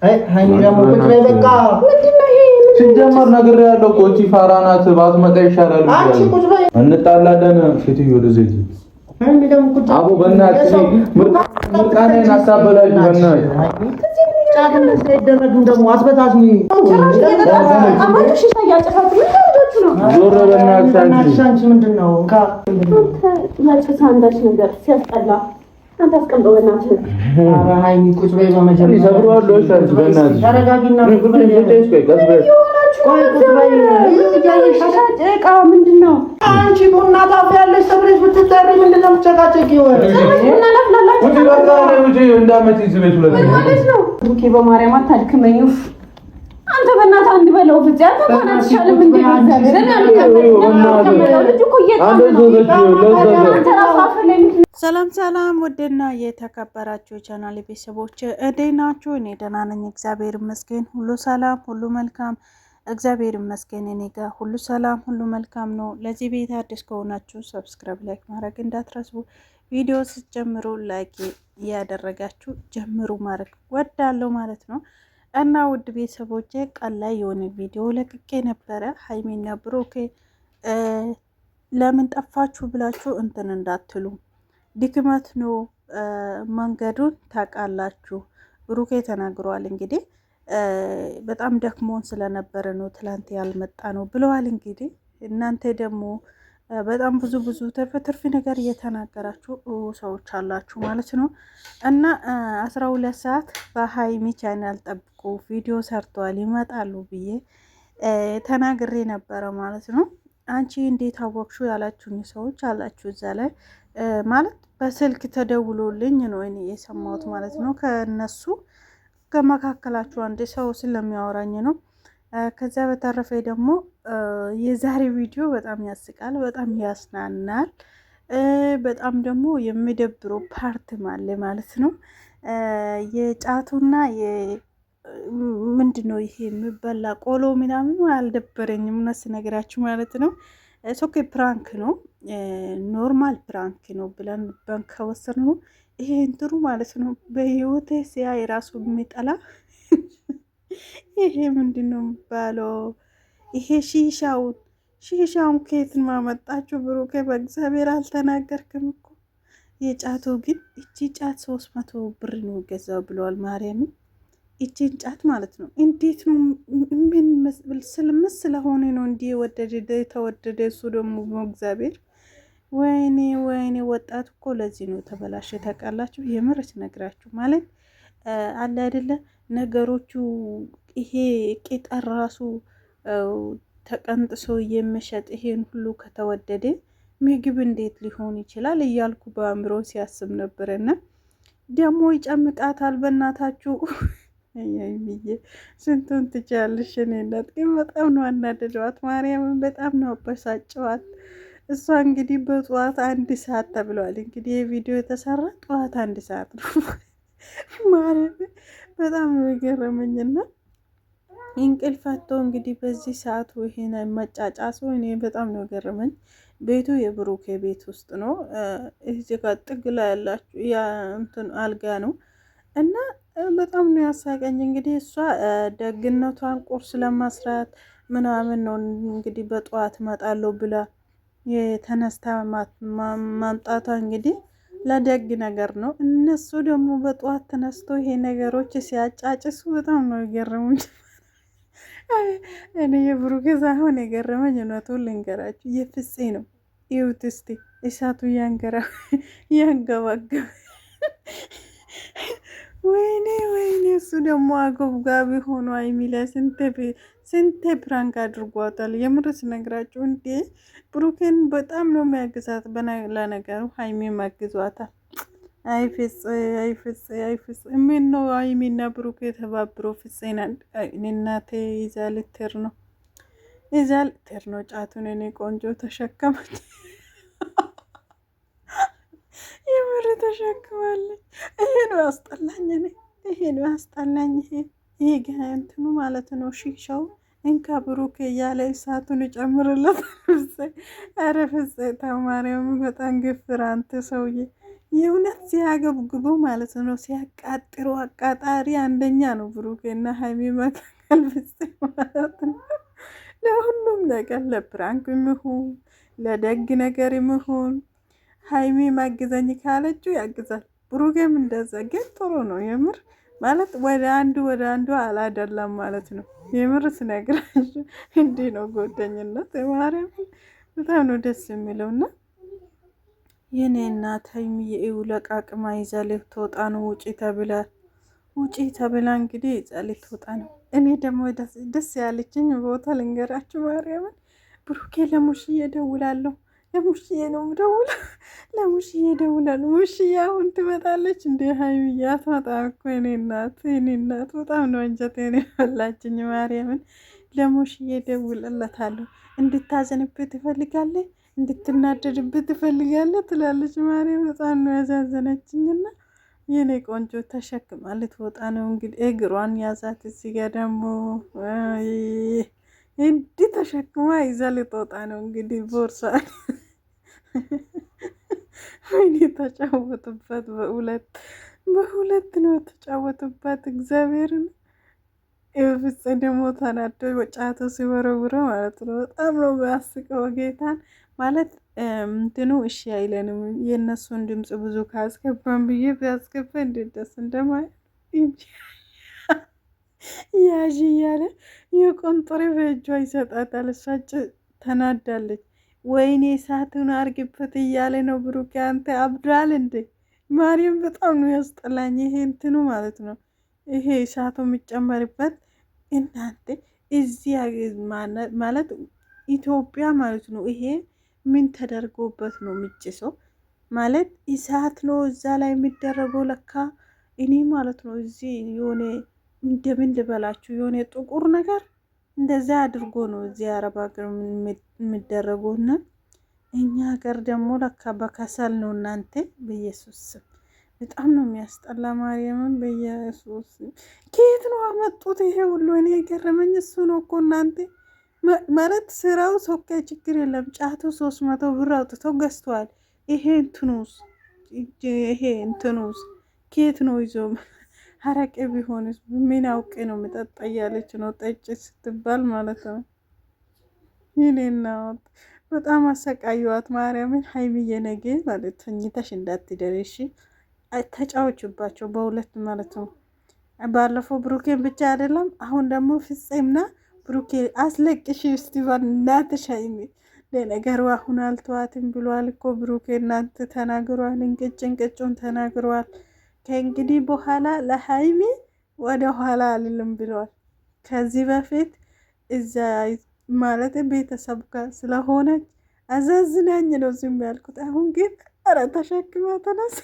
ሃይሚ ደግሞ ቁጭ በይ በቃ። ምንድነው ይሄ? ሲጀመር ነገር ያለው ቆጪ ፋራናት ባትመጣ ይሻላል። አንቺ ቁጭ በይ እንጣላለን። ሴትዮ ወደዚህ ሃይሚ ደግሞ ቁጭ አቡ በእናትሽ ምርቃኔን አታበላሽ። በእናትሽ ጫግነ ሳይደረግም ደግሞ አትበታትኝ። አማንሽ ታያጨፋት ምን ነው? ዞር በእናትሽ አንቺ ምንድነው ያጭሳ አንዳች ነገር ሲያስጠላ አንተ አስቀምጠው በእናትህ። ኧረ ሃይሚ ቁጭ በይ በመጀመሪያ ይሰብረዋለሁ። ሻንቺ በእናትሽ ተረጋጊና ቁጭ በይ። ቆይ ቁጭ በይ። እቃ ምንድነው? አንቺ ቡና ታፈያለሽ ተብለሽ ብትጠሪ ምንድነው የምትጨቃጨቂው? ቡና ላፍላላችሁ ውጪ በቃ ውጪ። እንዳመጪ ዝቤት ሁለት ማለት ነው። ኦኬ በማርያም አታድክመኝ። አንተ በእናትህ አንድ በለው ፍፄ። አንተ እንኳን አትሻልም እንዴ? ሰላም ሰላም፣ ወደና የተከበራችሁ ቻናል ቤተሰቦች እንዴት ናችሁ? እኔ ደህና ነኝ፣ እግዚአብሔር ይመስገን። ሁሉ ሰላም፣ ሁሉ መልካም፣ እግዚአብሔር ይመስገን። እኔ ጋር ሁሉ ሰላም፣ ሁሉ መልካም ነው። ለዚህ ቤት አዲስ ከሆናችሁ ሰብስክራይብ፣ ላይክ ማድረግ እንዳትረሱ። ቪዲዮ ስትጀምሩ ላይክ ያደረጋችሁ ጀምሩ ማድረግ ወዳለው ማለት ነው። እና ውድ ቤተሰቦቼ ቀን ላይ የሆነ ቪዲዮ ለቅቄ ነበረ። ሃይሚና ብሩኬ ለምን ጠፋችሁ ብላችሁ እንትን እንዳትሉ፣ ድክመት ነው መንገዱን ታውቃላችሁ። ብሩኬ ተናግረዋል። እንግዲህ በጣም ደክሞን ስለነበረ ነው ትላንት ያልመጣ ነው ብለዋል። እንግዲህ እናንተ ደግሞ በጣም ብዙ ትርፍ ነገር እየተናገራችሁ ሰዎች አላችሁ ማለት ነው። እና 12 ሰዓት በሃይሚ ቻናል ጠብቁ፣ ቪዲዮ ሰርተዋል ይመጣሉ ብዬ ተናግሬ ነበረ ማለት ነው። አንቺ እንዴት አወቅሹ ያላችሁኝ ሰዎች አላችሁ እዛ ላይ ማለት በስልክ ተደውሎልኝ ነው እኔ የሰማሁት ማለት ነው። ከነሱ ከመካከላችሁ አንድ ሰው ስለሚያወራኝ ነው። ከዛ በተረፈ ደግሞ የዛሬ ቪዲዮ በጣም ያስቃል፣ በጣም ያስናናል፣ በጣም ደግሞ የሚደብረው ፓርትም አለ ማለት ነው። የጫቱና ምንድነው ይሄ የሚበላ ቆሎ ምናምን አልደበረኝም እውነት ስነግራችሁ ማለት ነው። ሶኬ ፕራንክ ነው፣ ኖርማል ፕራንክ ነው ብለን ከወሰን ነው ይሄ እንትሩ ማለት ነው። በህይወቴ ሲያ የራሱ የሚጠላ ይሄ ምንድነው የሚባለው? ይሄ ሺሻውን ከየትን ማመጣችሁ? ብሩኬ በእግዚአብሔር አልተናገርክም እኮ። የጫቱ ግን እቺ ጫት 300 ብር ነው ገዛው ብለዋል። ማርያምን እቺን ጫት ማለት ነው። እንዴት ነው ምን ስልምስ ስለሆነ ነው እንዲህ የወደደ የተወደደ። እሱ ደግሞ በእግዚአብሔር ወይኔ ወጣት እኮ ለዚህ ነው ተበላሸ። ታውቃላችሁ? የምርት ነግራችሁ ማለት አለ አይደለ ነገሮቹ። ይሄ ቂጠር ራሱ ተቀንጥሶ የመሸጥ ይሄን ሁሉ ከተወደደ ምግብ እንዴት ሊሆን ይችላል እያልኩ በአእምሮ ሲያስብ ነበረና ደግሞ ይጨምቃታል። በእናታችሁ ብዬ ስንቱን ትችያለሽ። እኔ እናት ግን በጣም ነው አናደደዋት። ማርያምን በጣም ነው አበሳጨዋት። እሷ እንግዲህ በጠዋት 1 ሰዓት ተብለዋል። እንግዲህ የቪዲዮ የተሰራ ጠዋት 1 ሰዓት ነው። ማርያምን በጣም ነው የገረመኝና እንቅልፋቶ እንግዲህ በዚህ ሰዓቱ ይሄን መጫጫሱ እኔ በጣም ነው ገረመኝ። ቤቱ የብሩኬ ቤት ውስጥ ነው። እዚህ ጋር ጥግ ላይ ያላችሁ ያ እንትን አልጋ ነው እና በጣም ነው ያሳቀኝ። እንግዲህ እሷ ደግነቷን ቁርስ ለማስራት ምናምን ነው እንግዲህ በጠዋት እመጣለሁ ብላ የተነስታ ማምጣቷ እንግዲህ ለደግ ነገር ነው። እነሱ ደግሞ በጠዋት ተነስቶ ይሄ ነገሮች ሲያጫጭሱ በጣም ነው የገረሙኝ። እኔ የብሩኬ ሳይሆን የገረመኝ እውነቱን ልንገራችሁ የፍፄ ነው። ይሁት እስቲ እሳቱ ያንገባገብ ወይኔ እሱ ደግሞ አጎብጋቢ ሆኖ አይሚላ ስንቴ ፕራንክ አድርጓታል። የምርስ ነግራችሁ እንዴ ብሩኬን በጣም ነው የሚያግዛት። ለነገሩ ሃይሚ ማግዟታል። አይፍጽ ምን ነው ሃይሚና ብሩኬ ተባብሮ ፍጽና እናቴ ይዛ ልትር ነው ጫቱን። እኔ ቆንጆ ተሸከመች፣ የምር ተሸክማለች። ይሄ ነው ያስጠላኝ። ይሄ ግን እንትኑ ማለት ነው ሺሻው እንካ ብሩኬ እያለ እሳቱን ይጨምርለት። ኧረ ፍፄ ተው ማርያም፣ በጣም ግፍር አንተ ሰውዬ። የእውነት ሲያገብግቡ ማለት ነው። ሲያቃጥሩ አቃጣሪ አንደኛ ነው ብሩኬና ሀይሚ መካከል ፍጹም ማለት ነው። ለሁሉም ነገር ለፕራንክ ይሁን ለደግ ነገር ይሁን ሀይሚ ማግዘኝ ካለችው ያግዛል። ብሩኬም እንደዛ ግን ጥሩ ነው የምር ማለት ወደ አንዱ አላደላም ማለት ነው። የምር ስነግራችሁ እንዲህ ነው ጎደኝነት። ማርያም በጣም ነው ደስ የሚለውና የኔ እናት ሀይሚ የእውለቅ አቅማ ይዛ ልትወጣ ነው። ውጪ ተብላ እንግዲህ ይዛ ልትወጣ ነው። እኔ ደግሞ ደስ ያለችኝ ቦታ ልንገራችሁ። ማርያምን ብሩኬ ለሙሽዬ እደውላለሁ። ለሙሽዬ ነው የምደውለው። ለሙሽዬ እደውላለሁ። ሙሽዬ አሁን ትመጣለች እንደ ሀይሚ አትመጣም እኮ የኔ እናት በጣም ነው አንጀቴን የበላችኝ። ማርያምን ለሙሽዬ እደውልለታለሁ። እንድታዘንብህ ትፈልጋለህ እንድትናደድብህ ትፈልጋለህ ትላለች። ማርያም በጣም ነው ያዛዘነችኝና የኔ ቆንጆ ተሸክማ ልትወጣ ነው እንግዲህ። እግሯን ያዛት። እዚህ ጋር ደግሞ እንዲህ ተሸክማ ይዛ ልትወጣ ነው እንግዲህ። ቦርሳ ወይኔ ተጫወቱበት። በሁለት ነው የተጫወቱበት። እግዚአብሔርን ፍፄ ደግሞ ተናዶ ጫቱ ሲወረውረ ማለት ነው። በጣም ነው የሚያስቀው ጌታን ማለት እንትኑ እሺ አይለንም። የእነሱን ድምፅ ብዙ ካስገባን ብዬ ቢያስገባ እንዴት ደስ እንደማይ ያዥ እያለ የቆንጦሬ በእጇ ይሰጣታል። እሷጭ ተናዳለች። ወይኔ እሳቱን አርግበት እያለ ነው ብሩክ። አንተ አብዷል እንዴ? ማርያም በጣም ነው ያስጠላኝ ይሄ እንትኑ ማለት ነው። ይሄ እሳቱ የሚጨመርበት እናንተ እዚህ ማለት ኢትዮጵያ ማለት ነው። ይሄ ምን ተደርጎበት ነው የሚጭሰው? ማለት እሳት ነው እዛ ላይ የሚደረገው ለካ። እኔ ማለት ነው እዚህ የሆነ እንደምን ልበላችሁ የሆነ ጥቁር ነገር እንደዛ አድርጎ ነው እዚህ አረብ ሀገር የሚደረገውና እኛ ሀገር ደግሞ ለካ በከሰል ነው። እናንተ በኢየሱስ ስም በጣም ነው የሚያስጠላ። ማርያምን በኢየሱስ ከየት ነው አመጡት ይሄ ሁሉ? እኔ የገረመኝ እሱ ነው እኮ እናንተ ማለት ስራው ሶኬ ችግር የለም። ጫቱ 300 ብር አውጥቶ ገዝቷል። ይሄ እንትኑስ ከየት ነው ይዞ? ሀረቄ ቢሆንስ ምን አውቄ ነው የምጠጣ እያለች ነው ጠጭ ስትባል ማለት ነው። ይኔና በጣም አሰቃየዋት ማርያምን። ሀይሚዬ ነገ ማለት ተኝተሽ እንዳትደርሺ ተጫዎችባቸው በሁለት ማለት ነው። ባለፈው ብሩኬን ብቻ አይደለም አሁን ደግሞ ፍፄምና ብሩኬ አስለቅሽ ስቲቫን እናትሽ ሀይሚ። ለነገሩ አሁን አልተዋትም ብሏል እኮ ብሩኬ። እናንተ ተናግሯል፣ እንቅጭን ተናግሯል። ከእንግዲህ በኋላ ለሀይሚ ወደ ኋላ አልልም ብለዋል። ከዚህ በፊት እዛ ማለት ቤተሰብ ጋር ስለሆነች አዛዝናኝ ነው ዝም ያልኩት። አሁን ግን ኧረ ተሸክማ ተነስ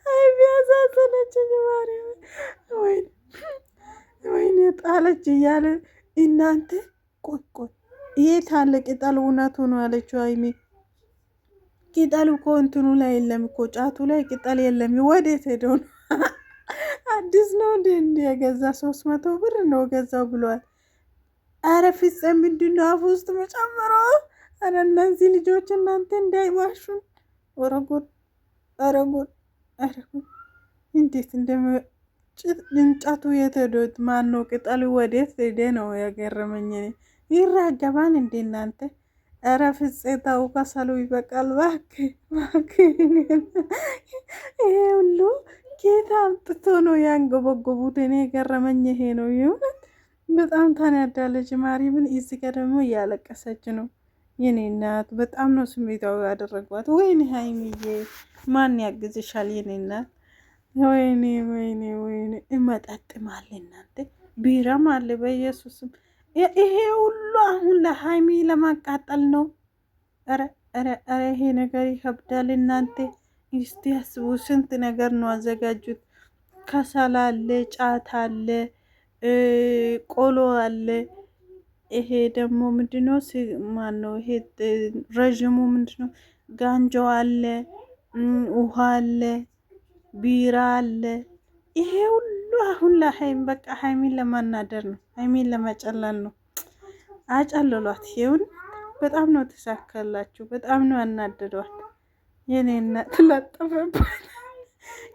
ሀይሚ አዛዘነችኝ ማርያም። ወይኔ ጣለች እያለ እናንተ ቆይ የት አለ ቅጠል? እውነቱ ነው አለችው ሀይሚ። ቅጠሉ እኮ እንትኑ ላይ የለም እኮ ጫቱ ላይ ቅጠል የለም። ወዴት ሄደው ነው? አዲስ ነው እንዲ የገዛ 300 ብር ነው ገዛው ብሏል። አረ ፍፄ ምንድነው አፍ ውስጥ መጨመሮ? አረ እነዚህ ልጆች እናንተ እንዳይዋሹን። ወረጎድ አረጎድ እንዴት እንጨቱ የተዶት ማን ነው? ቅጠሉ ወዴት ሄደ ነው ያገረመኝ። ይራገባን እንዴ እናንተ? ኧረ ፍፄ ተው፣ ከሰሉ ይበቃል እባክህ። ይሄ ሁሉ ጌታ አምጥቶ ነው ያንገበገቡት። እኔ የገረመኝ ይሄ ነው። ይሁን በጣም ታናዳለች ማርያምን። እዚህ ጋር ደግሞ እያለቀሰች ነው። የኔ እናት በጣም ነው ስሜታዊ ያደረጓት። ወይኔ ሀይሚዬ ማን ያግዝሻል የኔ እናት? ወይኔ እመጠጥማል እናንተ ቢራም አለ በኢየሱስም። ይሄ ሁሉ አሁን ለሀይሚ ለማቃጠል ነው። ኧረ ይሄ ነገር ይከብዳል እናንተ። እስቲ ያስቡ፣ ስንት ነገር ነው አዘጋጁት። ከሰል አለ፣ ጫት አለ፣ ቆሎ አለ። ይሄ ደግሞ ምንድነው? ማን ነው ይሄ ረዥሙ? ምንድነው? ጋንጆ አለ፣ ውሃ አለ፣ ቢራ አለ። ይሄ ሁሉ አሁን ለሀይሚ በቃ ሀይሚን ለማናደር ነው፣ ሀይሚን ለመጨለል ነው። አጨልሏት። ይሁን በጣም ነው ተሳካላችሁ። በጣም ነው ያናደዷት። የኔ እናት ለጠፈባት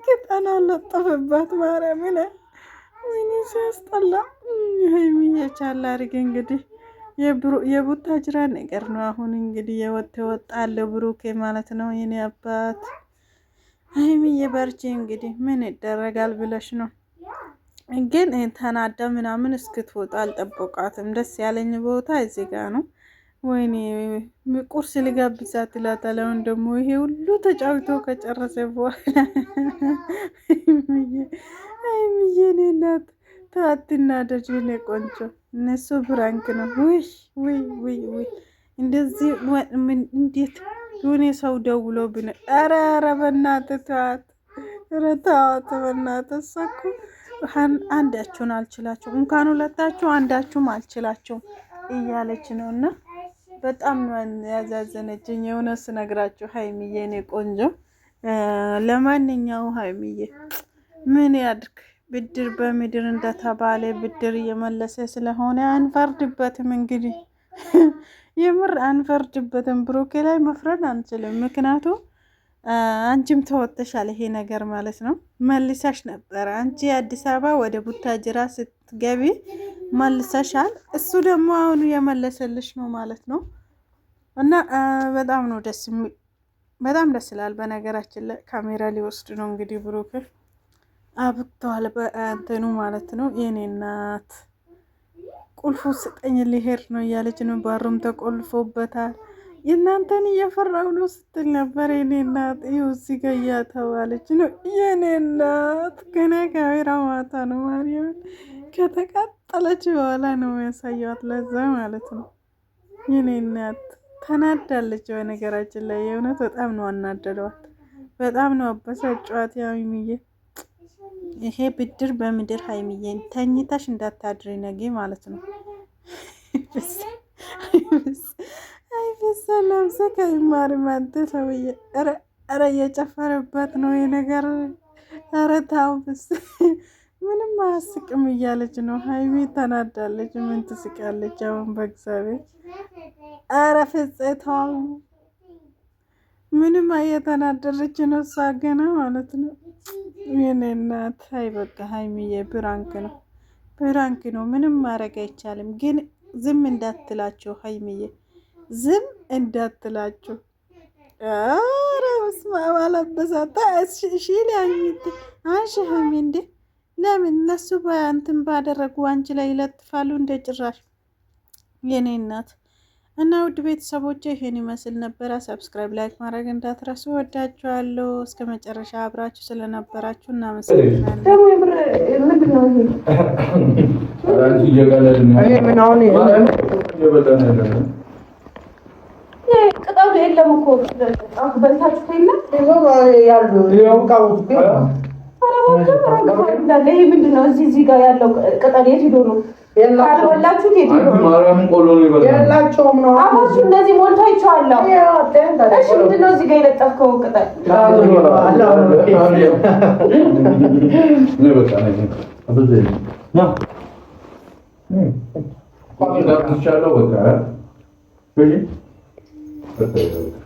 ቅጠላ ለጠፈባት ማርያምን ወይኔ ሲያስጠላ። ሀይሚዬ ቻላ አድርጌ እንግዲህ የቡታጅራ ነገር ነው። አሁን እንግዲህ የወጣለ ብሩኬ ማለት ነው። የኔ አባት ሀይሚዬ በርቺ። እንግዲህ ምን ይደረጋል ብለሽ ነው። ግን ተናዳ ምናምን እስክትወጣ አልጠበቃትም። ደስ ያለኝ ቦታ እዚህ ጋር ነው። ወይኔ ቁርስ ልጋብዛት እላታለሁ። ደግሞ ይሄ ሁሉ ተጫውቶ ከጨረሰ በኋላ ሀይሚዬ እኔ እናት ታትናደጅ የኔ ቆንጆ። እነሱ ብራንክ ነው። ውይ እንደዚህ እንዴት የሆነ ሰው ደውሎ ብነ ኧረ በእናትህ ተዋት፣ ኧረ ተዋት በእናትህ። እሷ እኮ አንዳችሁን አልችላችሁ እንኳን ሁለታችሁ አንዳችሁም አልችላችሁ እያለች ነው። እና በጣም ያዛዘነችኝ የሆነ ስነግራችሁ ሀይሚዬ እኔ ቆንጆ። ለማንኛውም ሀይሚዬ ምን ያድርግ ብድር በምድር እንደተባለ ብድር እየመለሰ ስለሆነ አንፈርድበትም። እንግዲህ የምር አንፈርድበትም። ብሩኬ ላይ መፍረድ አንችልም። ምክንያቱም አንቺም ተወጥተሻል ይሄ ነገር ማለት ነው። መልሰሽ ነበረ አንቺ አዲስ አበባ ወደ ቡታጅራ ስትገቢ መልሰሻል። እሱ ደግሞ አሁኑ የመለሰልሽ ነው ማለት ነው። እና በጣም ነው በጣም ደስ ይላል። በነገራችን ላይ ካሜራ ሊወስድ ነው እንግዲህ ብሩኬ አብቅተዋል በእንትኑ ማለት ነው። የኔ እናት ቁልፉ ስጠኝ ሊሄድ ነው እያለች ነው። ባሩም ተቆልፎበታል። የእናንተን እየፈራው ነው ስትል ነበር። የኔ እናት ይኸው እዚህ ጋ እያተባለች ነው። የኔ እናት ገና ካሜራ ማታ ነው ማርያም ከተቃጠለች በኋላ ነው ያሳየዋት። ለዛ ማለት ነው። የኔ እናት ተናዳለች። በነገራችን ላይ የእውነት በጣም ነው አናደደዋት። በጣም ነው አበሳጫዋት ሀይሚዬ። ይሄ ብድር በምድር ሀይሚዬን ተኝታሽ እንዳታድሪ ነገ ማለት ነው። አይፈሰላም ሰከይማር ማንተ ሰውዬ ኧረ እየጨፈረበት ነው የነገር። ኧረ ታው ምንም አያስቅም እያለች ነው ሀይሚ ተናዳለች። ምን ትስቃለች አሁን በእግዚአብሔር። ኧረ ፍጽታው ምንም እየተናደረች ነው እሷ ገና ማለት ነው። የኔ እናት አይ በቃ ሀይሚዬ ብራንክ ነው ምንም ማድረግ አይቻልም። ግን ዝም እንዳትላቸው ሀይሚዬ ዝም እንዳትላቸው። ኧረ በስመ አብ አለበሳታ እሺ ሀይሚዬ አንሺ ሀይሚ እንዴ ለምን እነሱ በእንትን ባደረጉ አንቺ ላይ ይለጥፋሉ እንደ ጭራሽ። የኔ እናት እና ውድ ቤተሰቦች ይሄን ይመስል ነበረ። ሰብስክራይብ ላይክ ማድረግ እንዳትረሱ። ወዳችኋለሁ። እስከ መጨረሻ አብራችሁ ስለነበራችሁ እናመሰግናለን። ቅጠሉ የለም እኮ በልታችሁ ይሄ ምንድን ነው? እዚህ ጋር ያለው ቅጠል የት ሄዶ ነው? ካልበላችሁት የት ሄዶ ነው? የላቸውም ነው። አፋችሁ እንደዚህ ሞልቶ አይቼዋለሁ። እሺ ምንድን ነው እዚህ ጋር የለጠፍከው ቅጠል? በቃ